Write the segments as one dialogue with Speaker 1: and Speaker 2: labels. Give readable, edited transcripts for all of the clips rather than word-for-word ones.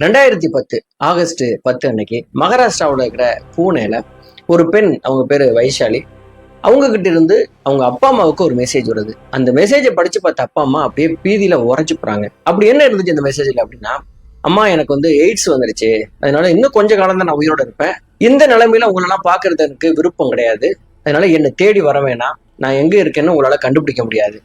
Speaker 1: 2010 August 10 அன்னைக்கு மகாராஷ்டிராவில் இருக்கிற பூனேல ஒரு பெண், அவங்க பேரு வைஷாலி, அவங்க கிட்ட இருந்து அவங்க அப்பா அம்மாவுக்கு ஒரு மெசேஜ் வருது. அந்த மெசேஜை படிச்சு பார்த்த அப்பா அம்மா அப்படியே பீதியில உறைஞ்சு போறாங்க. அப்படி என்ன இருந்துச்சு அந்த மெசேஜ்ல அப்படின்னா, அம்மா எனக்கு வந்து எய்ட்ஸ் வந்துருச்சு, அதனால இன்னும் கொஞ்ச காலம் தான் நான் உயிரோட இருப்பேன், இந்த நிலைமையில உங்களெல்லாம் பாக்குறது எனக்கு விருப்பம் கிடையாது, அதனால என்னை தேடி வர வேணாம், நான் எங்க இருக்கேன்னு உங்களால கண்டுபிடிக்க முடியாது,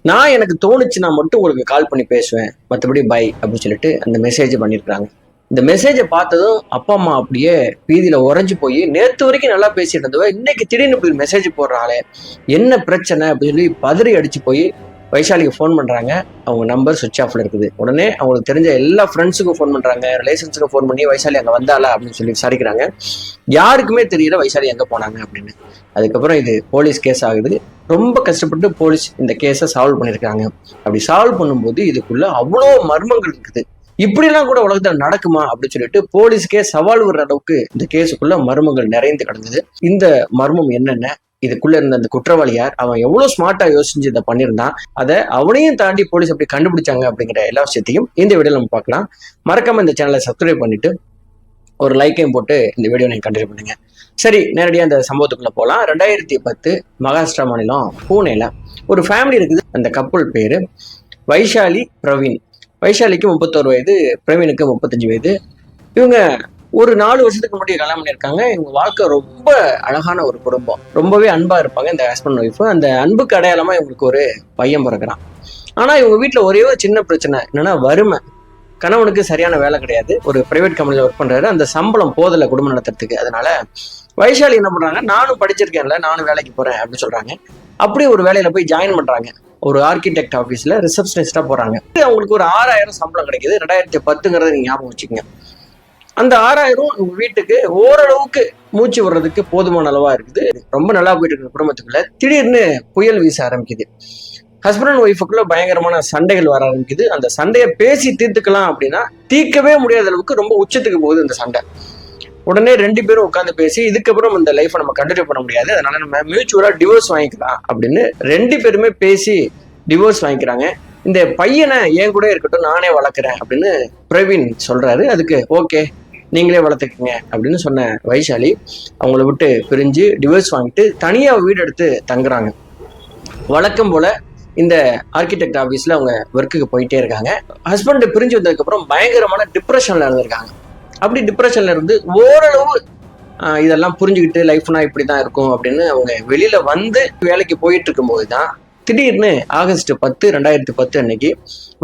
Speaker 1: நான் எனக்கு தோணுச்சுன்னா மட்டும் உங்களுக்கு கால் பண்ணி பேசுவேன், மற்றபடி பை அப்படின்னு சொல்லிட்டு அந்த மெசேஜ் பண்ணியிருக்காங்க. இந்த மெசேஜை பார்த்ததும் அப்பா அம்மா அப்படியே பீதியில உறைஞ்சு போய், நேற்று வரைக்கும் நல்லா பேசிட்டு இருந்தவ இன்னைக்கு திடீர்னு இப்படி மெசேஜ் போடுறாளே, என்ன பிரச்சனை அப்படின்னு சொல்லி பதறி அடிச்சு போய் வைஷாலிக்கு ஃபோன் பண்றாங்க. அவங்க நம்பர் சுவிட்ச் ஆஃப்ல இருக்குது. உடனே அவங்களுக்கு தெரிஞ்ச எல்லா ஃப்ரெண்ட்ஸுக்கும் ஃபோன் பண்றாங்க, ரிலேஷன்ஸுக்கும் ஃபோன் பண்ணி வைஷாலி அங்க வந்தாளா அப்படின்னு சொல்லி விசாரிக்கிறாங்க. யாருக்குமே தெரியல வைஷாலி எங்க போனாங்க அப்படின்னு. அதுக்கப்புறம் இது போலீஸ் கேஸ் ஆகுது. ரொம்ப கஷ்டப்பட்டு போலீஸ் இந்த கேஸை சால்வ் பண்ணியிருக்காங்க. அப்படி சால்வ் பண்ணும்போது இதுக்குள்ள அவ்வளோ மர்மங்கள் இருக்குது. இப்படிலாம் கூட உலகத்துல நடக்குமா அப்படின்னு சொல்லிட்டு போலீஸ்க்கே சவால் விடுற அளவுக்கு இந்த கேஸுக்குள்ள மர்மங்கள் நிறைந்து கிடந்தது. இந்த மர்மம் என்னென்ன, இதுக்குள்ள இருந்த அந்த குற்றவாளி யார், அவன் எவ்வளவு ஸ்மார்ட்டா யோசிச்சு இதை பண்ணியிருந்தான், அதை அவனையும் தாண்டி போலீஸ் அப்படி கண்டுபிடிச்சாங்க அப்படிங்கிற எல்லா விஷயத்தையும் இந்த வீடியோல நம்ம பார்க்கலாம். மறக்காம இந்த சேனலை சப்ஸ்கிரைப் பண்ணிட்டு ஒரு லைக்கையும் போட்டு இந்த வீடியோ நீங்க கண்டினியூ பண்ணுங்க. சரி, நேரடியாக அந்த சம்பவத்துக்குள்ள போகலாம். 2010 மகாராஷ்டிரா மாநிலம் பூனேல ஒரு ஃபேமிலி இருக்குது. அந்த கப்புள் பேரு வைஷாலி பிரவீன். வைஷாலிக்கு 31 வயது, பிரவீனுக்கு 35 வயது. இவங்க ஒரு 4 வருஷத்துக்கு முன்னாடி கல்யாணம் பண்ணியிருக்காங்க. இவங்க வாழ்க்கை ரொம்ப அழகான ஒரு குடும்பம், ரொம்பவே அன்பா இருப்பாங்க இந்த ஹஸ்பண்ட் ஒய்ஃப். அந்த அன்புக்கு அடையாளமா இவங்களுக்கு ஒரு பையன் பிறகுறான். ஆனா இவங்க வீட்டுல ஒரே ஒரு சின்ன பிரச்சனை என்னன்னா வறுமை. கணவனுக்கு சரியான வேலை கிடையாது, ஒரு பிரைவேட் கம்பெனில ஒர்க் பண்றாரு, அந்த சம்பளம் போதல குடும்பம் நடத்துறதுக்கு. அதனால வைஷாலி என்ன பண்றாங்க, நானும் படிச்சிருக்கேன்ல, நானும் வேலைக்கு போறேன் அப்படின்னு சொல்றாங்க. அப்படி ஒரு வேலையில போய் ஜாயின் பண்றாங்க. ஒரு ஆர்கிடெக்ட் ஆஃபீஸ்ல ரிசப்ஷனிஸ்டா போறாங்க. அவங்களுக்கு ஒரு 6000 சம்பளம் கிடைக்குது. 2010ங்கிறத நீங்க ஞாபகம் வச்சுக்கோங்க. அந்த 6000 உங்க வீட்டுக்கு ஓரளவுக்கு மூச்சு விடுறதுக்கு போதுமான அளவா இருக்குது. ரொம்ப நல்லா போயிட்டு இருக்கிற குடும்பத்துக்குள்ள திடீர்னு புயல் வீச ஆரம்பிக்குது. ஹஸ்பண்ட் அண்ட் ஒய்ஃபுக்குள்ள பயங்கரமான சண்டைகள் வர ஆரம்பிக்குது. அந்த சண்டையை பேசி தீர்த்துக்கலாம் அப்படின்னா தீர்க்கவே முடியாத அளவுக்கு ரொம்ப உச்சத்துக்கு போகுது இந்த சண்டை. உடனே 2 பேரும் உட்காந்து பேசி, இதுக்கப்புறம் இந்த லைஃப்பை நம்ம கண்டினியூ பண்ண முடியாது, அதனால நம்ம மியூச்சுவலா டிவோர்ஸ் வாங்கிக்கலாம் அப்படின்னு 2 பேருமே பேசி டிவோர்ஸ் வாங்கிக்கிறாங்க. இந்த பையனை என் கூட இருக்கட்டும், நானே வளர்க்குறேன் அப்படின்னு பிரவீன் சொல்றாரு. அதுக்கு ஓகே, நீங்களே வளர்த்துக்குங்க அப்படின்னு சொன்ன வைஷாலி அவங்கள விட்டு பிரிஞ்சு டிவோர்ஸ் வாங்கிட்டு தனியா வீடு எடுத்து தங்குறாங்க. வழக்கம் போல இந்த ஆர்கிடெக்ட் ஆஃபீஸ்ல அவங்க ஒர்க்குக்கு போயிட்டே இருக்காங்க. ஹஸ்பண்ட் பிரிஞ்சு வந்ததுக்கு அப்புறம் பயங்கரமான டிப்ரெஷன்ல இருந்திருக்காங்க. அப்படி டிப்ரெஷன்ல இருந்து ஓரளவு இதெல்லாம் புரிஞ்சுக்கிட்டு லைஃப்னா இப்படிதான் இருக்கும் அப்படின்னு அவங்க வெளியில வந்து வேலைக்கு போயிட்டு இருக்கும் போதுதான் திடீர்னு ஆகஸ்ட் 10, 2010 அன்னைக்கு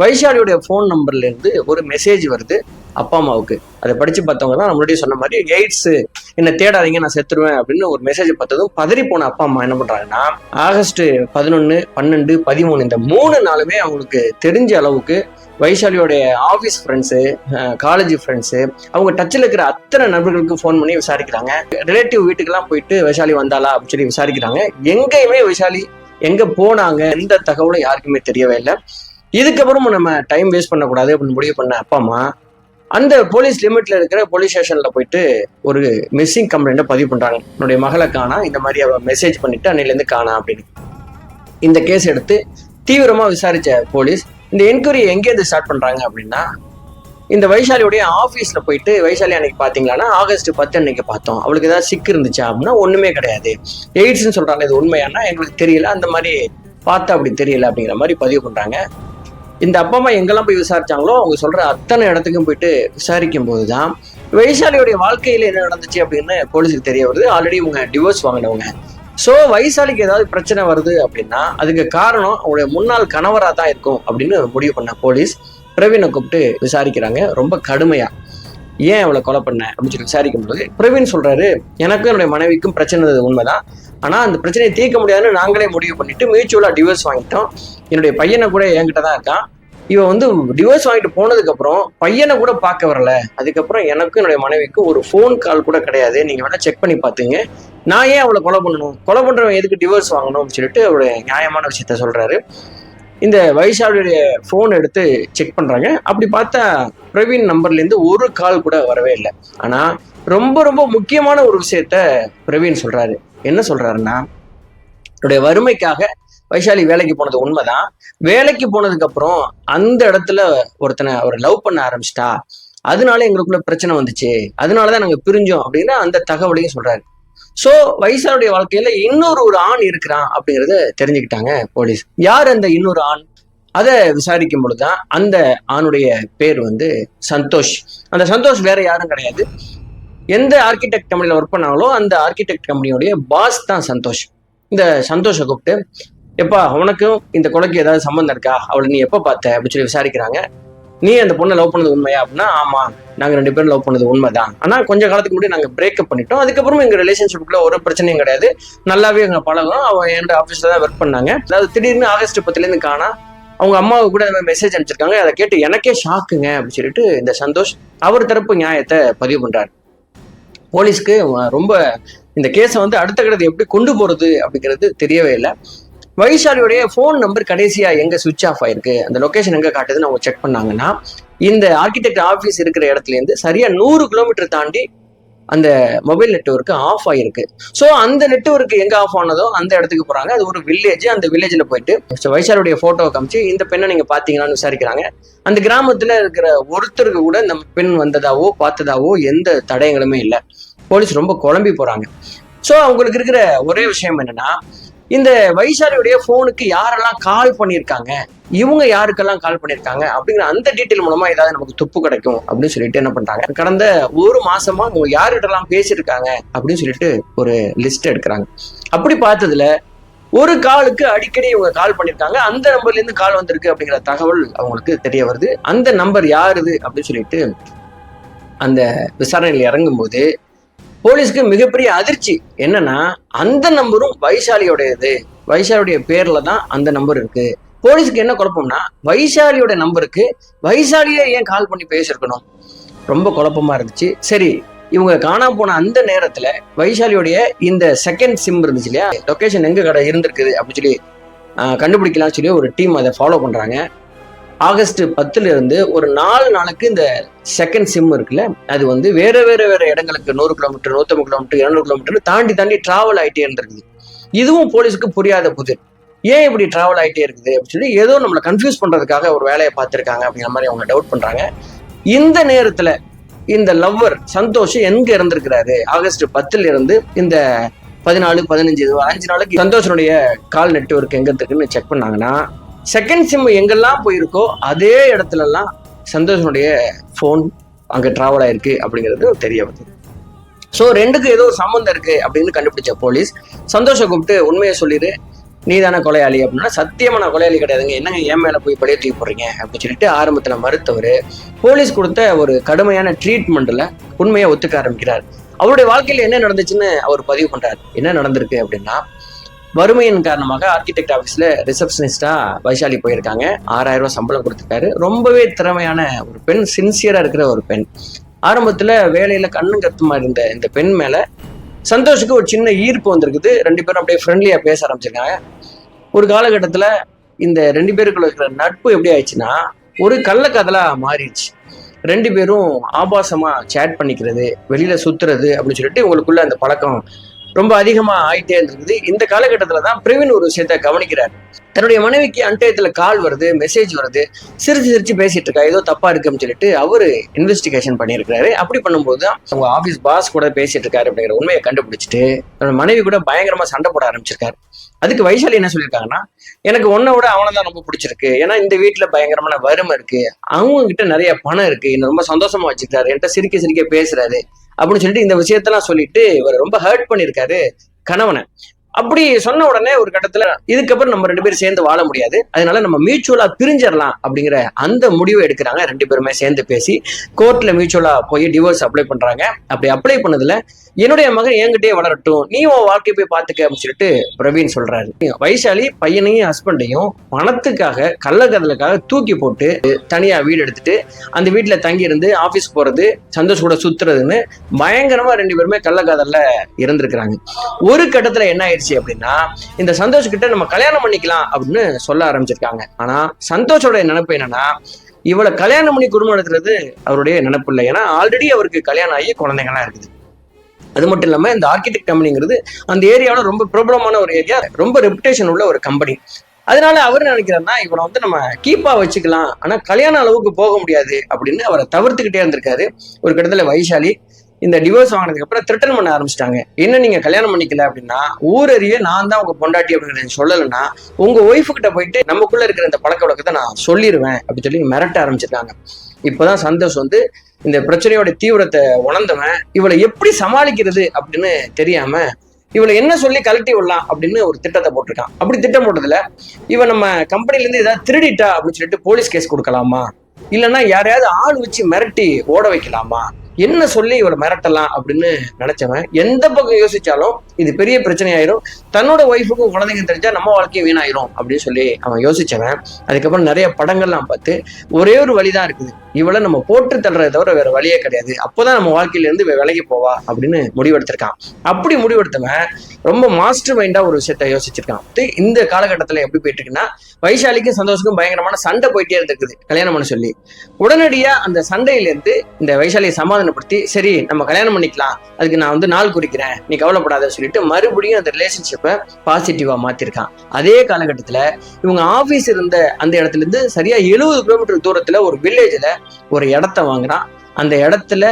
Speaker 1: வைஷாலியோடைய ஃபோன் நம்பர்ல இருந்து ஒரு மெசேஜ் வருது அப்பா அம்மாவுக்கு. அதை படிச்சு பார்த்தவங்க தான் நம்மளுடைய சொன்ன மாதிரி எய்ட்ஸ், என்ன தேடாதீங்க, நான் செத்துருவேன் அப்படின்னு ஒரு மெசேஜ் பார்த்ததும் பதறி போன அப்பா அம்மா என்ன பண்றாங்கன்னா, ஆகஸ்ட் 11, 12, 13 இந்த 3 நாளுமே அவங்களுக்கு தெரிஞ்ச அளவுக்கு வைஷாலியோடைய ஆஃபீஸ் ஃப்ரெண்ட்ஸு, காலேஜ் ஃப்ரெண்ட்ஸு, அவங்க டச்சில் இருக்கிற அத்தனை நண்பர்களுக்கு ஃபோன் பண்ணி விசாரிக்கிறாங்க. ரிலேட்டிவ் வீட்டுக்கெல்லாம் போயிட்டு வைஷாலி வந்தாளா அப்படின்னு சொல்லி விசாரிக்கிறாங்க. எங்கேயுமே வைஷாலி எங்க போனாங்க எந்த தகவலும் யாருக்குமே தெரியவே இல்லை. இதுக்கப்புறமும் நம்ம டைம் வேஸ்ட் பண்ணக்கூடாது அப்படின்னு முடிவு பண்ண அப்பா அம்மா அந்த போலீஸ் லிமிட்ல இருக்கிற போலீஸ் ஸ்டேஷன்ல போயிட்டு ஒரு மிஸ்ஸிங் கம்ப்ளைண்ட்டை பதிவு பண்றாங்க. என்னுடைய மகளை காணா, இந்த மாதிரி அவ மெசேஜ் பண்ணிட்டு அன்னையிலேருந்து காணா அப்படின்னு. இந்த கேஸ் எடுத்து தீவிரமா விசாரிச்ச போலீஸ் இந்த என்கொயரியை எங்கேருந்து ஸ்டார்ட் பண்றாங்க அப்படின்னா, இந்த வைஷாலியோடைய ஆஃபீஸ்ல போயிட்டு, வைஷாலி அன்னைக்கு பாத்தீங்கன்னா ஆகஸ்ட் 10 அன்னைக்கு பார்த்தோம், அவளுக்கு ஏதாவது சிக்கு இருந்துச்சா அப்படின்னா ஒண்ணுமே கிடையாது, எய்ட்ஸ்ன்னு சொல்றாங்க, இது உண்மையானா எங்களுக்கு தெரியல, அந்த மாதிரி பார்த்தா அப்படி தெரியல அப்படிங்கிற மாதிரி பதிவு பண்றாங்க. இந்த அப்பா அம்மா எங்கெல்லாம் போய் விசாரிச்சாங்களோ அவங்க சொல்ற அத்தனை இடத்துக்கும் போயிட்டு விசாரிக்கும் போதுதான் வைஷாலியோடைய வாழ்க்கையில என்ன நடந்துச்சு அப்படின்னு போலீஸுக்கு தெரிய வருது. ஆல்ரெடி இவங்க டிவோர்ஸ் வாங்கினவங்க. ஸோ வைஷாலிக்கு ஏதாவது பிரச்சனை வருது அப்படின்னா அதுக்கு காரணம் அவங்களுடைய முன்னாள் கணவராக தான் இருக்கும் அப்படின்னு முடிவு பண்ண போலீஸ் பிரவீனை கூப்பிட்டு விசாரிக்கிறாங்க ரொம்ப கடுமையா. ஏன் அவளை கொலை பண்ண அப்படின்னு சொல்லி விசாரிக்கும் போது பிரவீன் சொல்றாரு, எனக்கும் என்னுடைய மனைவிக்கும் பிரச்சனை உண்மைதான், ஆனா அந்த பிரச்சனையை தீர்க்க முடியாதுன்னு நாங்களே முடிவு பண்ணிட்டு மியூச்சுவலா டிவோர்ஸ் வாங்கிட்டோம். என்னுடைய பையனை கூட என்கிட்ட தான் இருக்கான். இவன் வந்து டிவோர்ஸ் வாங்கிட்டு போனதுக்கு அப்புறம் பையனை கூட பார்க்க வரல. அதுக்கப்புறம் எனக்கும் என்னுடைய மனைவிக்கும் ஒரு ஃபோன் கால் கூட கிடையாது. நீங்க வேணா செக் பண்ணி பாத்துங்க. நான் ஏன் அவளை கொலை பண்ணணும், கொலை பண்றவன் எதுக்கு டிவோர்ஸ் வாங்கணும்னு சொல்லிட்டு அவருடைய நியாயமான விஷயத்த சொல்றாரு. இந்த வைஷாலியுடைய ஃபோன் எடுத்து செக் பண்றாங்க. அப்படி பார்த்தா பிரவீன் நம்பர்ல இருந்து ஒரு கால் கூட வரவே இல்லை. ஆனா ரொம்ப ரொம்ப முக்கியமான ஒரு விஷயத்த பிரவீன் சொல்றாரு. என்ன சொல்றாருன்னா, என்னுடைய வறுமைக்காக வைஷாலி வேலைக்கு போனது உண்மைதான். வேலைக்கு போனதுக்கு அப்புறம் அந்த இடத்துல ஒருத்தனை அவர் லவ் பண்ண ஆரம்பிச்சிட்டா, அதனால எங்களுக்குள்ள பிரச்சனை வந்துச்சு, அதனாலதான் நாங்க பிரிஞ்சோம் அப்படிங்கிற அந்த தகவலையும் சொல்றாரு. சோ வைசாலியுடைய வாழ்க்கையில ஒரு ஆண் இருக்கிறான் அப்படிங்கறத தெரிஞ்சுக்கிட்டாங்க போலீஸ். யார் அந்த இன்னொரு ஆண்? அதை விசாரிக்கும் பொழுதுதான் அந்த ஆணுடைய பேர் வந்து சந்தோஷ். அந்த சந்தோஷ் வேற யாரும் கிடையாது, எந்த ஆர்கிடெக்ட் கம்பெனில ஒர்க் பண்ணாங்களோ அந்த ஆர்கிடெக்ட் கம்பெனியோடைய பாஸ் தான் சந்தோஷ். இந்த சந்தோஷை கூப்பிட்டு, எப்பா உனக்கும் இந்த கொலைக்கு ஏதாவது சம்பந்தம் இருக்கா, அவளை நீ எப்ப பார்த்த அப்படின்னு சொல்லி விசாரிக்கிறாங்க. நீ அந்த பொண்ணை லவ் பண்ணது உண்மையா அப்படின்னா, ஆமா நாங்க 2 பேரும் லவ் பண்ணது உண்மைதான், ஆனா கொஞ்ச காலத்துக்கு முன்னாடி நாங்க பிரேக்கப் பண்ணிட்டோம், அதுக்கப்புறம் எங்க ரிலேஷன்ஷிப்ல ஒரு பிரச்சனையும் கிடையாது, நல்லாவே எங்க பழகும், அவன் என் ஆஃபீஸ்ல தான் ஒர்க் பண்ணாங்க. அதாவது திடீர்னு ஆகஸ்ட் 10 காணா, அவங்க அம்மாவுக்கு கூட மெசேஜ் அனுப்பிச்சிருக்காங்க. அதை கேட்டு எனக்கே ஷாக்குங்க அப்படின்னு சொல்லிட்டு இந்த சந்தோஷ் அவர் தரப்பு நியாயத்தை பதிவு பண்றாரு. போலீஸ்க்கு ரொம்ப இந்த கேஸை வந்து அடுத்த கட்டத்தை எப்படி கொண்டு போறது அப்படிங்கிறது தெரியவே இல்லை. வைஷாலியோடைய போன் நம்பர் கடைசியா எங்க சுவிட்ச் ஆஃப் ஆயிருக்கு, அந்த லொகேஷன் எங்க காட்டுதுன்னு அவங்க செக் பண்ணாங்கன்னா, இந்த ஆர்கிடெக்ட் ஆபீஸ் இருக்கிற இடத்துல இருந்து சரியா 100 கிலோமீட்டர் தாண்டி அந்த மொபைல் நெட்வொர்க் ஆஃப் ஆயிருக்கு. ஸோ அந்த நெட்வொர்க் எங்க ஆஃப் ஆனதோ அந்த இடத்துக்கு போறாங்க. அது ஒரு வில்லேஜ். அந்த வில்லேஜ்ல போயிட்டு வைஷாலுடைய போட்டோவை காமிச்சு இந்த பெண்ணை நீங்க பாத்தீங்களான்னு விசாரிக்கிறாங்க. அந்த கிராமத்துல இருக்கிற ஒருத்தருக்கு கூட இந்த பெண் வந்ததாவோ பார்த்ததாவோ எந்த தடயங்களுமே இல்லை. போலீஸ் ரொம்ப குழம்பி போறாங்க. ஸோ அவங்களுக்கு இருக்கிற ஒரே விஷயம் என்னன்னா, இந்த வைஷாலியுடைய போனுக்கு யாரெல்லாம் கால் பண்ணியிருக்காங்க, இவங்க யாருக்கெல்லாம் கால் பண்ணியிருக்காங்க அப்படிங்கிற அந்த டீட்டெயில் மூலமா ஏதாவது நமக்கு துப்பு கிடைக்கும் அப்படின்னு சொல்லிட்டு என்ன பண்றாங்க, கடந்த ஒரு மாசமா அவங்க யார்கிட்டலாம் பேசியிருக்காங்க அப்படின்னு சொல்லிட்டு ஒரு லிஸ்ட் எடுக்கிறாங்க. அப்படி பார்த்ததுல ஒரு காலுக்கு அடிக்கடி இவங்க கால் பண்ணியிருக்காங்க, அந்த நம்பர்ல இருந்து கால் வந்திருக்கு அப்படிங்கிற தகவல் அவங்களுக்கு தெரிய வருது. அந்த நம்பர் யாருது அப்படின்னு சொல்லிட்டு அந்த விசாரணையில் இறங்கும் போது போலீஸ்க்கு மிகப்பெரிய அதிர்ச்சி என்னன்னா, அந்த நம்பரும் வைஷாலியோடையது, வைஷாலியுடைய பேர்ல தான் அந்த நம்பர் இருக்கு. போலீஸ்க்கு என்ன குழப்பம்னா, வைஷாலியோட நம்பருக்கு வைஷாலியே ஏன் கால் பண்ணி பேசிருக்கணும், ரொம்ப குழப்பமா இருந்துச்சு. சரி, இவங்க காணாம போன அந்த நேரத்துல வைஷாலியோடைய இந்த செகண்ட் சிம் இருந்துச்சு இல்லையா, லொகேஷன் எங்க கடை இருந்திருக்குது அப்படின்னு சொல்லி கண்டுபிடிக்கலாம்னு சொல்லி ஒரு டீம் அதை ஃபாலோ பண்றாங்க. ஆகஸ்ட் 10 இருந்து ஒரு 4 நாளுக்கு இந்த செகண்ட் சிம் இருக்குல்ல, அது வந்து வேற இடங்களுக்கு 100 கிலோமீட்டர் 150 கிலோமீட்டர் 200 கிலோமீட்டர் தாண்டி டிராவல் ஆகிட்டே இருந்திருக்குது. இதுவும் போலீஸுக்கு புரியாத புதிர். ஏன் இப்படி டிராவல் ஆகிட்டே இருக்குது அப்படின்னு சொல்லி ஏதோ நம்மளை கன்ஃபியூஸ் பண்றதுக்காக ஒரு வேலையை பார்த்துருக்காங்க அப்படிங்கிற மாதிரி அவங்க டவுட் பண்றாங்க. இந்த நேரத்துல இந்த லவ்வர் சந்தோஷ் எங்க இருந்திருக்கிறாரு, ஆகஸ்ட் 10 இருந்து இந்த 14 15 5 நாளுக்கு சந்தோஷனுடைய கால் நெட்வொர்க் எங்க இருக்குன்னு செக் பண்ணாங்கன்னா, செகண்ட் சிம் எங்கெல்லாம் போயிருக்கோ அதே இடத்துல எல்லாம் சந்தோஷனுடைய போன் அங்க டிராவல் ஆயிருக்கு அப்படிங்கிறது தெரிய வருது. ஸோ ரெண்டுக்கு ஏதோ ஒரு சம்பந்தம் இருக்கு அப்படின்னு கண்டுபிடிச்ச போலீஸ் சந்தோஷை கூப்பிட்டு உண்மையை சொல்லிடு, நீ தானே கொலையாளி அப்படின்னா, சத்தியமா நான் கொலையாளி கிடையாதுங்க, என்னங்க என் மேல போய் பழைய தூக்கி போடுறீங்க அப்படின்னு சொல்லிட்டு ஆரம்பத்துல மறுத்தவர் போலீஸ் கொடுத்த ஒரு கடுமையான ட்ரீட்மெண்ட்ல உண்மையை ஒத்துக்க ஆரம்பிக்கிறார். அவருடைய வாழ்க்கையில என்ன நடந்துச்சுன்னு அவர் பதிவு பண்றாரு. என்ன நடந்திருக்கு அப்படின்னா, வறுமையின் காரணமாக ஆர்கிடெக்ட் ஆஃபீஸ்ல ரிசப்ஷனிஸ்டா வைஷாலி போயிருக்காங்க. 6000 ரூபாய் சம்பளம் கொடுத்துருக்காரு. ரொம்பவே திறமையான ஒரு பெண், சின்சியரா இருக்கிற ஒரு பெண். ஆரம்பத்துல வேலையில கண்ணும் கருத்துமா இருந்த இந்த பெண் மேல சந்தோஷுக்கு ஒரு சின்ன ஈர்ப்பு வந்திருக்குது. 2 பேரும் அப்படியே ஃப்ரெண்ட்லியா பேச ஆரம்பிச்சிருக்காங்க. ஒரு காலகட்டத்துல இந்த 2 பேருக்குள்ள இருக்கிற நட்பு எப்படி ஆயிடுச்சுன்னா ஒரு கள்ளக்காதலா மாறிடுச்சு. 2 பேரும் ஆபாசமா சேட் பண்ணிக்கிறது, வெளியில சுத்துறது அப்படின்னு சொல்லிட்டு இவங்களுக்குள்ள அந்த பழக்கம் ரொம்ப அதிகமா ஆயிட்டே இருந்திருக்குது. இந்த காலகட்டத்துலதான் பிரவீன் ஒரு விஷயத்த கவனிக்கிறார். தன்னுடைய மனைவிக்கு அன்டயத்துல கால் வருது, மெசேஜ் வருது, சிரிச்சு பேசிட்டு இருக்கா, ஏதோ தப்பா இருக்குன்னு சொல்லிட்டு அவரு இன்வெஸ்டிகேஷன் பண்ணியிருக்காரு. அப்படி பண்ணும்போது தான் அவங்க ஆபீஸ் பாஸ் கூட பேசிட்டு இருக்காரு அப்படிங்கிற உண்மையை கண்டுபிடிச்சிட்டு தன்னோட மனைவி கூட பயங்கரமா சண்டை போட ஆரம்பிச்சிருக்காரு. அதுக்கு வைஷாலி என்ன சொல்லியிருக்காங்கன்னா, எனக்கு உன்னை விட அவனை தான் ரொம்ப பிடிச்சிருக்கு, ஏன்னா இந்த வீட்டுல பயங்கரமான வறுமை இருக்கு, அவங்க கிட்ட நிறைய பணம் இருக்கு, என்ன ரொம்ப சந்தோஷமா வச்சிருக்காரு, என்கிட்ட சிரிக்க பேசுறாரு அப்படின்னு சொல்லிட்டு இந்த விஷயத்தெல்லாம் சொல்லிட்டு இவர் ரொம்ப ஹர்ட் பண்ணியிருக்காரு கணவனை. அப்படி சொன்ன உடனே ஒரு கட்டத்துல இதுக்கப்புறம் நம்ம 2 பேரும் சேர்ந்து வாழ முடியாது, அதனால நம்ம மியூச்சுவலா பிரிஞ்சிடலாம் அப்படிங்கிற அந்த முடிவை எடுக்கிறாங்க. 2 பேருமே சேர்ந்து பேசி கோர்ட்ல மியூச்சுவலா போய் டிவோர்ஸ் அப்ளை பண்றாங்க. அப்படி அப்ளை பண்ணதுல என்னுடைய மகன் என்கிட்டயே வளரட்டும், நீ உன் வாழ்க்கையை போய் பாத்துக்க அப்படின்னு சொல்லிட்டு பிரவீன் சொல்றாரு. வைஷாலி பையனையும் ஹஸ்பண்டையும் பணத்துக்காக கள்ளக்கதலுக்காக தூக்கி போட்டு தனியா வீடு எடுத்துட்டு அந்த வீட்டுல தங்கி இருந்து ஆபீஸ் போறது, சந்தோஷ் கூட சுத்துறதுன்னு பயங்கரமா 2 பேருமே கள்ளக்காதல்ல இருந்திருக்கிறாங்க. ஒரு கட்டத்துல என்ன ஆயிடுச்சு அப்படின்னா, இந்த சந்தோஷ் கிட்ட நம்ம கல்யாணம் பண்ணிக்கலாம் அப்படின்னு சொல்ல ஆரம்பிச்சிருக்காங்க. ஆனா சந்தோஷோட நினைப்பு என்னன்னா, இவளை கல்யாணம் பண்ணி குடும்பம் நடத்துறது அவருடைய நினைப்பு இல்லை. ஏன்னா ஆல்ரெடி அவருக்கு கல்யாணம் ஆகி குழந்தைங்கலாம் இருக்குது. அது மட்டும் இல்லாம இந்த ஆர்கிடெக்ட் கம்பெனிங்கிறது அந்த ஏரியாவில் ரொம்ப பிரபலமான ஒரு ஏரியா, ரொம்ப ரெப்புடேஷன் உள்ள ஒரு கம்பெனி. அதனால அவர் நினைக்கிறாருன்னா இவனை வந்து நம்ம கீப்பா வச்சுக்கலாம், ஆனா கல்யாண அளவுக்கு போக முடியாது அப்படின்னு அவரை தவிர்த்துக்கிட்டே இருந்திருக்காரு. ஒரு கட்டத்துல வைஷாலி இந்த டிவோர்ஸ் வாங்கினதுக்கு அப்புறம் த்ரெட்டன் பண்ண ஆரம்பிச்சிட்டாங்க. என்ன நீங்க கல்யாணம் பண்ணிக்கல அப்படின்னா ஊரறிய நான் தான் உங்க பொண்டாட்டி அப்படிங்கிறத சொல்லலைன்னா உங்க ஒய்ஃபு கிட்ட போயிட்டு நமக்குள்ள இருக்கிற இந்த பழக்க வழக்கத்தை நான் சொல்லிடுவேன் அப்படின்னு சொல்லி மிரட்ட ஆரம்பிச்சிருக்காங்க. இப்பதான் சந்தோஷ் வந்து இந்த பிரச்சனையோட தீவிரத்தை உணர்ந்தவன் இவளை எப்படி சமாளிக்கிறது அப்படின்னு தெரியாம இவளை என்ன சொல்லி கலட்டி விடலாம் அப்படின்னு ஒரு திட்டத்தை போட்டிருக்கான். அப்படி திட்டம் போட்டதுல இவன் நம்ம கம்பெனில இருந்து ஏதாவது திருடிட்டா அப்படின்னு சொல்லிட்டு போலீஸ் கேஸ் கொடுக்கலாமா, இல்லைன்னா யாரையாவது ஆள் வச்சு மிரட்டி ஓட வைக்கலாமா, என்ன சொல்லி இவரை மிரட்டலாம் அப்படின்னு நினைச்சவன் எந்த பக்கம் யோசிச்சாலும் இது பெரிய பிரச்சனை ஆயிரும், தன்னோட ஒய்ஃபுக்கும் குழந்தைங்க தெரிஞ்சா நம்ம வாழ்க்கையும் வீணாயிரும் அப்படின்னு சொல்லி அவன் யோசிச்சவன் அதுக்கப்புறம் நிறைய படங்கள்லாம் பார்த்து ஒரே ஒரு வழிதான் இருக்குது, இவளை நம்ம போட்டு தள்ளுறதை தவிர வேற வழியே கிடையாது, அப்போதான் நம்ம வாழ்க்கையில இருந்து விலகி போவா அப்படின்னு முடிவெடுத்திருக்கான். அப்படி முடிவெடுத்தவன் ரொம்ப மாஸ்டர் மைண்டா ஒரு விஷயத்த யோசிச்சிருக்கான். இந்த காலகட்டத்துல எப்படி போயிட்டு இருக்குன்னா வைஷாலிக்கும் சந்தோஷுக்கும் பயங்கரமான சண்டை போயிட்டே இருந்திருக்குது கல்யாணம் பண்ண சொல்லி. உடனடியா அந்த சண்டையில இருந்து இந்த வைஷாலியை சமாதானப்படுத்தி சரி நம்ம கல்யாணம் பண்ணிக்கலாம், அதுக்கு நான் வந்து நாள் குறிக்கிறேன், நீ கவலைப்படாத சொல்லிட்டு மறுபடியும் அந்த ரிலேஷன்ஷிப்பை பாசிட்டிவா மாத்திருக்கான். அதே காலகட்டத்துல இவங்க ஆபீஸ் இருந்த அந்த இடத்துல இருந்து சரியா 70 கிலோமீட்டர் தூரத்துல ஒரு வில்லேஜ்ல ஒரு இடத்த வாங்குறான். அந்த இடத்துல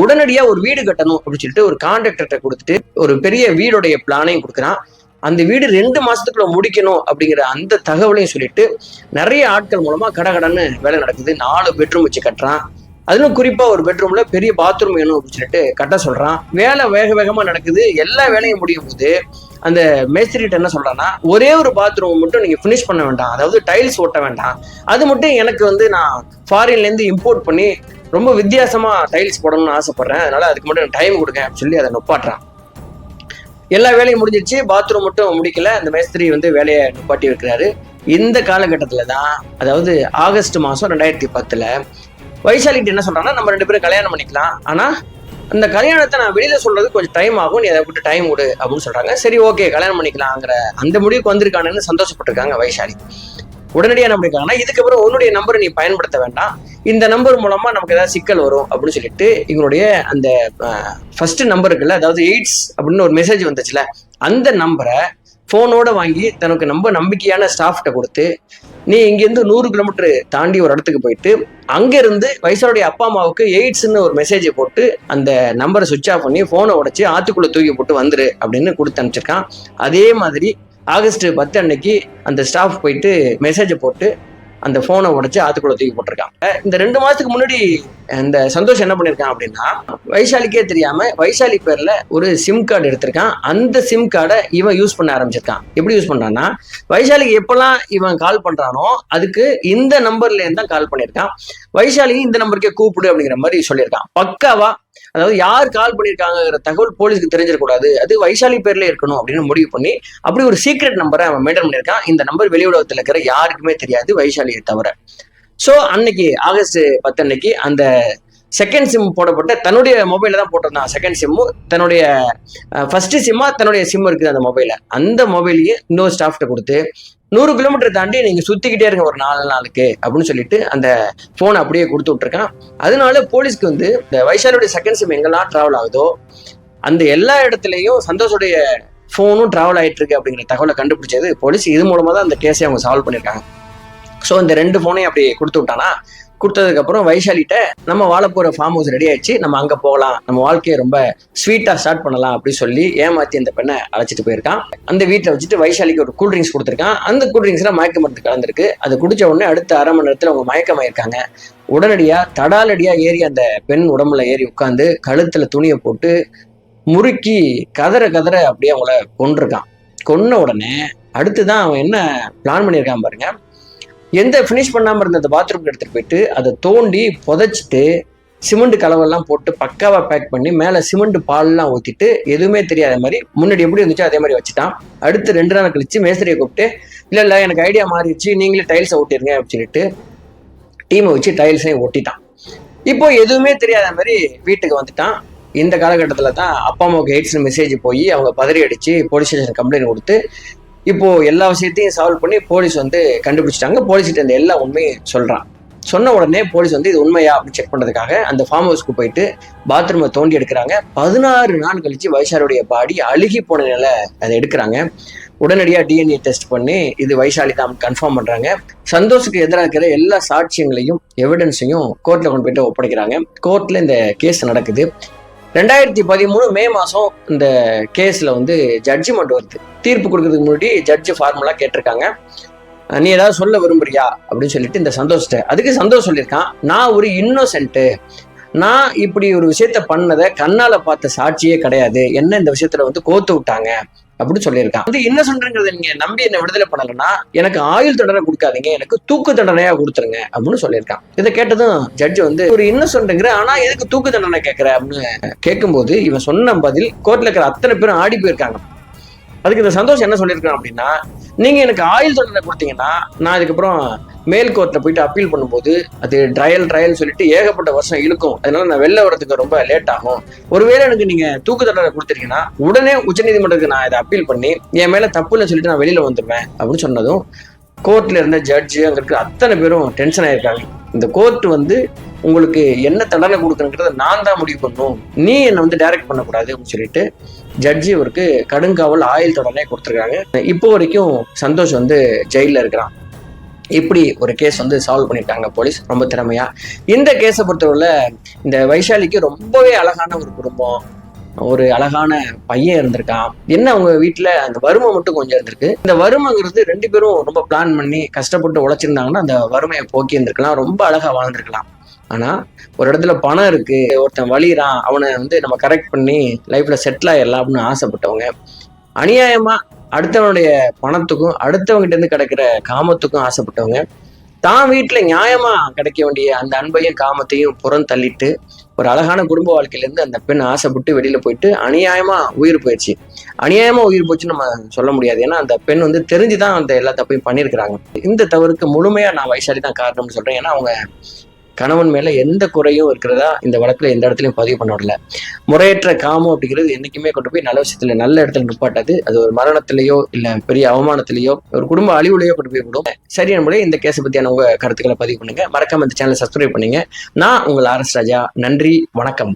Speaker 1: உடனடியா ஒரு வீடு கட்டணும் அப்படின்னு சொல்லிட்டு ஒரு கான்ட்ராக்டர்கிட்ட கொடுத்துட்டு ஒரு பெரிய வீடுடைய பிளானையும் கொடுக்குறான். அந்த வீடு 2 மாசத்துக்குள்ள முடிக்கணும் அப்படிங்கிற அந்த தகவலையும் சொல்லிட்டு நிறைய ஆட்கள் மூலமா கடகடன்னு வேலை நடக்குது. 4 பெட்ரூம் வச்சு கட்டுறான். அதுவும் குறிப்பா ஒரு பெட்ரூம்ல பெரிய பாத்ரூம் வேணும் அப்படின்னு சொல்லிட்டு கட்ட சொல்றான். வேலை வேக வேகமா நடக்குது. எல்லா வேலையும் முடியும் போது அந்த மேஸ்திரிட்ட என்ன சொல்றான்னா ஒரே ஒரு பாத்ரூம் மட்டும் நீங்க பினிஷ் பண்ண வேண்டாம், அதாவது டைல்ஸ் ஓட்ட வேண்டாம், அது மட்டும் எனக்கு வந்து நான் ஃபாரின்ல இருந்து இம்போர்ட் பண்ணி ரொம்ப வித்தியாசமா டைல்ஸ் போடணும்னு ஆசைப்படுறேன், அதனால அதுக்கு மட்டும் டைம் கொடுங்க அப்படின்னு சொல்லி அதை நொப்பாட்டுறான். எல்லா வேலையும் முடிஞ்சிருச்சு, பாத்ரூம் மட்டும் முடிக்கல. அந்த மேஸ்திரி வந்து வேலையை நுப்பாட்டி வைக்கிறாரு. இந்த காலகட்டத்துல தான் அதாவது ஆகஸ்ட் மாசம் 2010 வைஷாலிட்டு என்ன சொல்றாங்கன்னா நம்ம 2 பேரும் கல்யாணம் பண்ணிக்கலாம், ஆனா அந்த கல்யாணத்தை நான் வெளியில சொல்றது கொஞ்சம் டைம் ஆகும், நீ அதை விட்டு டைம் கொடு அப்படின்னு சொல்றாங்க. சரி ஓகே கல்யாணம் பண்ணிக்கலாங்கிற அந்த முடிவுக்கு வந்திருக்கானுன்னு சந்தோஷப்பட்டிருக்காங்க வைஷாலி. உடனடியாக என்ன பண்ணிருக்காங்கன்னா இதுக்கப்புறம் உன்னுடைய நம்பரை நீ பயன்படுத்த வேண்டாம், இந்த நம்பர் மூலமா நமக்கு ஏதாவது சிக்கல் வரும் அப்படின்னு சொல்லிட்டு இவங்களுடைய அந்த ஃபர்ஸ்ட் நம்பருக்குல்ல, அதாவது எய்ட்ஸ் அப்படின்னு ஒரு மெசேஜ் வந்துச்சுல, அந்த நம்பரை போனோட வாங்கி தனக்கு நம்பிக்கையான ஸ்டாஃப்கிட்ட கொடுத்து நீ இங்கிருந்து 100 கிலோமீட்டர் தாண்டி ஒரு இடத்துக்கு போயிட்டு அங்கிருந்து வைஷாலியுடைய அப்பா அம்மாவுக்கு எய்ட்ஸ்ன்னு ஒரு மெசேஜை போட்டு அந்த நம்பரை சுவிட்ச் ஆஃப் பண்ணி போனை உடைச்சு ஆத்துக்குள்ள தூக்கி போட்டு வந்துரு அப்படின்னு கொடுத்து அனுப்பிச்சிருக்கான். அதே மாதிரி ஆகஸ்ட் 10 அன்னைக்கு அந்த ஸ்டாஃப் போயிட்டு மெசேஜை போட்டு அந்த போனை உடைச்சு ஆத்துக்குள்ள தூக்கி போட்டிருக்காங்க. இந்த 2 மாசத்துக்கு முன்னாடி இந்த சந்தோஷ் என்ன பண்ணிருக்கான் அப்படின்னா வைஷாலிக்கே தெரியாம வைஷாலி பேர்ல ஒரு சிம் கார்டு எடுத்திருக்கான். அந்த சிம் கார்டை இவன் யூஸ் பண்ண ஆரம்பிச்சிருக்கான். எப்படி யூஸ் பண்றான்னா வைஷாலிக்கு எப்பெல்லாம் இவன் கால் பண்றானோ அதுக்கு இந்த நம்பர்ல இருந்து தான் கால் பண்ணியிருக்கான். வைஷாலி இந்த நம்பருக்கே கூப்பிடு அப்படிங்கிற மாதிரி சொல்லியிருக்கான். பக்காவா அதாவது யார் கால் பண்ணியிருக்காங்கிற தகவல் போலீஸ்க்கு தெரிஞ்சிடக்கூடாது, அது வைஷாலி பேர்ல இருக்கணும் அப்படின்னு முடிவு பண்ணி அப்படி ஒரு சீக்ரெட் நம்பரை அவன் மெயின்டைன் பண்ணியிருக்கான். இந்த நம்பர் வெளி உலகத்துல இருக்கிற யாருக்குமே தெரியாது வைஷாலியை தவிர. ஸோ அன்னைக்கு ஆகஸ்ட் 10 அன்னைக்கு அந்த செகண்ட் சிம் போடப்பட்ட தன்னுடைய மொபைல தான் போட்டிருந்தான். செகண்ட் சிம்மு தன்னுடைய ஃபர்ஸ்ட் சிம்மா தன்னுடைய சிம் இருக்குது அந்த மொபைல. அந்த மொபைலையே இன்னொரு ஸ்டாஃப்ட கொடுத்து 100 கிலோமீட்டர் தாண்டி நீங்க சுத்திக்கிட்டே இருங்க ஒரு 4 நாளுக்கு அப்படின்னு சொல்லிட்டு அந்த போனை அப்படியே கொடுத்து விட்டுருக்கான். அதனால போலீஸ்க்கு வந்து இந்த வைஷாலியுடைய செகண்ட் சிம் எங்கெல்லாம் டிராவல் ஆகுதோ அந்த எல்லா இடத்துலையும் சந்தோஷுடைய போனும் டிராவல் ஆயிட்டு இருக்கு அப்படிங்கிற தகவலை கண்டுபிடிச்சது போலீஸ். இது மூலமா தான் அந்த கேஸை அவங்க சால்வ் பண்ணியிருக்காங்க. ஸோ இந்த 2 போனையும் அப்படி கொடுத்து விட்டானா, கொடுத்ததுக்கு அப்புறம் வைஷாலிட்ட நம்ம வாழ போற ஃபார்ம் ஹவுஸ் ரெடி ஆயிடுச்சு, நம்ம அங்க போகலாம், நம்ம வாழ்க்கையை ரொம்ப ஸ்வீட்டா ஸ்டார்ட் பண்ணலாம் அப்படின்னு சொல்லி ஏமாத்தி அந்த பெண்ணை அழைச்சிட்டு போயிருக்கான். அந்த வீட்டில் வச்சுட்டு வைஷாலிக்கு ஒரு கூல்ட்ரிங்க்ஸ் கொடுத்துருக்கான். அந்த கூல்ட்ரிங்க்ஸ்ல மயக்க மருந்து கலந்துருக்கு. அது குடிச்ச உடனே அடுத்த அரை மணி நேரத்தில் அவங்க மயக்கமாயிருக்காங்க. உடனடியா தடாலடியா ஏறி அந்த பெண் உடம்புல ஏறி உட்காந்து கழுத்துல துணியை போட்டு முறுக்கி கதற அப்படியே அவங்கள கொண்டிருக்கான். கொன்ன உடனே அடுத்துதான் அவன் என்ன பிளான் பண்ணியிருக்கான் பாருங்க. எந்த ஃபினிஷ் பண்ணாம இருந்த அந்த பாத்ரூம் எடுத்துட்டு போயிட்டு அதை தோண்டி புதைச்சிட்டு சிமெண்ட் கலவெல்லாம் போட்டு பக்காவா பேக் பண்ணி மேல சிமெண்ட் பால்லாம் ஊத்திட்டு எதுவுமே தெரியாத மாதிரி முன்னாடி எப்படி இருந்துச்சோ அதே மாதிரி வச்சுட்டான். அடுத்து 2 நாள் கழிச்சு மேஸ்திரியை கூப்பிட்டு இல்ல எனக்கு ஐடியா மாறிடுச்சு, நீங்களே டைல்ஸை ஓட்டிருங்க அப்படின்னு சொல்லிட்டு டீமை வச்சு டைல்ஸையும் ஒட்டிட்டான். இப்போ எதுவுமே தெரியாத மாதிரி வீட்டுக்கு வந்துட்டான். இந்த காலகட்டத்தில் தான் அப்பா அம்மாவுக்கு எய்ட்ஸ் மெசேஜ் போய் அவங்க பதறி அடிச்சு போலீஸ் ஸ்டேஷன் கம்ப்ளைண்ட் கொடுத்து இப்போ எல்லா விஷயத்தையும் சால்வ் பண்ணி போலீஸ் வந்து கண்டுபிடிச்சிட்டாங்க. போலீஸ்கிட்ட இந்த எல்லா உண்மையும் சொல்றான். சொன்ன உடனே போலீஸ் வந்து இது உண்மையா அப்படின்னு செக் பண்றதுக்காக அந்த ஃபார்ம் ஹவுஸ்க்கு போயிட்டு பாத்ரூமை தோண்டி எடுக்கிறாங்க. 16 நாள் கழிச்சு வைஷாலியுடைய பாடி அழுகி போன நிலை அதை எடுக்கிறாங்க. உடனடியாக டிஎன்ஏ டெஸ்ட் பண்ணி இது வைஷாலி தான் கன்ஃபார்ம் பண்றாங்க. சந்தோஷுக்கு எதிராக இருக்கிற எல்லா சாட்சியங்களையும் எவிடன்ஸையும் கோர்ட்ல கொண்டு போயிட்டு ஒப்படைக்கிறாங்க. கோர்ட்ல இந்த கேஸ் நடக்குது. 2013 மே மாசம் இந்த கேஸ்ல வந்து ஜட்ஜ்மெண்ட் வருது. தீர்ப்பு கொடுக்கறதுக்கு முன்னாடி ஜட்ஜ் ஃபார்முலா கேட்டிருக்காங்க, நீ ஏதாவது சொல்ல விரும்புறியா அப்படின்னு சொல்லிட்டு இந்த சந்தோஷத்தை. அதுக்கு சந்தோஷம் சொல்லியிருக்கான், நான் ஒரு இன்னோசென்ட், நான் இப்படி ஒரு விஷயத்த பண்ணதை கண்ணால பார்த்த சாட்சியே கிடையாது, என்ன இந்த விஷயத்துல வந்து கோத்து விட்டாங்க அப்படின்னு சொல்லியிருக்கான். வந்து இன்னோசென்ட்ங்கிறத நீங்க நம்பி என்ன விடுதலை பண்ணலன்னா எனக்கு ஆயுள் தண்டனை கொடுக்காதீங்க, எனக்கு தூக்கு தண்டனையா கொடுத்துருங்க அப்படின்னு சொல்லியிருக்கான். இதை கேட்டதும் ஜட்ஜ் வந்து ஒரு இன்னோசென்ட்ங்கிற, ஆனா எதுக்கு தூக்கு தண்டனை கேட்கிற அப்படின்னு கேட்கும்போது இவன் சொன்ன பதில் கோர்ட்ல இருக்கிற அத்தனை பேரும் ஆடி போயிருக்காங்க. அதுக்கு இந்த சந்தோஷம் என்ன சொல்லியிருக்கான் அப்படின்னா, நீங்க எனக்கு ஆயுள் தண்டனை கொடுத்தீங்கன்னா நான் இதுக்கப்புறம் மேல் கோர்ட்ல போயிட்டு அப்பீல் பண்ணும்போது அது ட்ரையல் சொல்லிட்டு ஏகப்பட்ட வருஷம் இழுக்கும், அதனால நான் வெளில வரதுக்கு ரொம்ப லேட் ஆகும். ஒருவேளை எனக்கு நீங்க தூக்கு தண்டனை கொடுத்துருக்கீங்கன்னா உடனே உச்சநீதிமன்றத்துக்கு நான் இதை அப்பீல் பண்ணி என் மேல தப்புன்னு சொல்லிட்டு நான் வெளியில வந்துடுவேன் அப்படின்னு சொன்னதும் கோர்ட்ல இருந்த ஜட்ஜு அங்க இருக்கிற அத்தனை பேரும் டென்ஷன் ஆயிருக்காங்க. இந்த கோர்ட் வந்து உங்களுக்கு என்ன தண்டனை கொடுக்கணுங்கிறத நான் தான் முடிவு பண்ணும், நீ என்னை வந்து டைரக்ட் பண்ணக்கூடாது அப்படின்னு சொல்லிட்டு ஜட்ஜி இவருக்கு கடுங்காவல் ஆயுள் தண்டனை கொடுத்துருக்காங்க. இப்போ வரைக்கும் சந்தோஷ் வந்து ஜெயில இருக்கிறான். இப்படி ஒரு கேஸ் வந்து சால்வ் பண்ணிட்டாங்க போலீஸ் ரொம்ப திறமையா. இந்த கேஸை பொறுத்தவரை இந்த வைஷாலிக்கு ரொம்பவே அழகான ஒரு குடும்பம், ஒரு அழகான பையன் இருந்திருக்கான். என்ன அவங்க வீட்டுல அந்த வறுமை மட்டும் கொஞ்சம் இருந்திருக்கு. இந்த வறுமைங்கிறது 2 பேரும் ரொம்ப பிளான் பண்ணி கஷ்டப்பட்டு உழைச்சிருந்தாங்கன்னா அந்த வறுமையை போக்கி இருந்திருக்கலாம், ரொம்ப அழகா வாழ்ந்திருக்கலாம். ஆனா ஒரு இடத்துல பணம் இருக்கு, ஒருத்தன் வலிறான், அவனை வந்து நம்ம கரெக்ட் பண்ணி லைஃப்ல செட்டில் ஆயிடலாம் அப்படின்னு ஆசைப்பட்டவங்க அநியாயமா அடுத்தவனுடைய பணத்துக்கும் அடுத்தவங்கிட்ட இருந்து கிடைக்கிற காமத்துக்கும் ஆசைப்பட்டவங்க தான் வீட்டுல நியாயமா கிடைக்க வேண்டிய அந்த அன்பையும் காமத்தையும் புறம் தள்ளிட்டு ஒரு அழகான குடும்ப வாழ்க்கையில இருந்து அந்த பெண் ஆசைப்பட்டு வெளியில போயிட்டு அநியாயமா உயிர் போயிடுச்சு. அநியாயமா உயிர் போச்சுன்னு நம்ம சொல்ல முடியாது, ஏன்னா அந்த பெண் வந்து தெரிஞ்சுதான் அந்த எல்லா தப்பையும் பண்ணியிருக்கிறாங்க. இந்த தவறுக்கு முழுமையா நான் வைஷாலி தான் காரணம்னு சொல்றேன். ஏன்னா அவங்க கணவன் மேல எந்த குறையும் இருக்கிறதா இந்த வழக்குல எந்த இடத்துலயும் பதிவு பண்ண விடல. முறையற்ற காமம் அப்படிங்கிறது என்னைக்குமே கொண்டு போய் நல்ல விஷயத்துல நல்ல இடத்துல நிப்பாட்டாது. அது ஒரு மரணத்திலேயோ இல்ல பெரிய அவமானத்திலேயோ ஒரு குடும்ப அழிவுலையோ கொண்டு போய் விடும். சரி நம்மளே இந்த கேஸை பத்தியான உங்க கருத்துக்களை பதிவு பண்ணுங்க. மறக்காம இந்த சேனலை சப்ஸ்கிரைப் பண்ணுங்க. நான் உங்கள் RS ராஜா. நன்றி, வணக்கம்.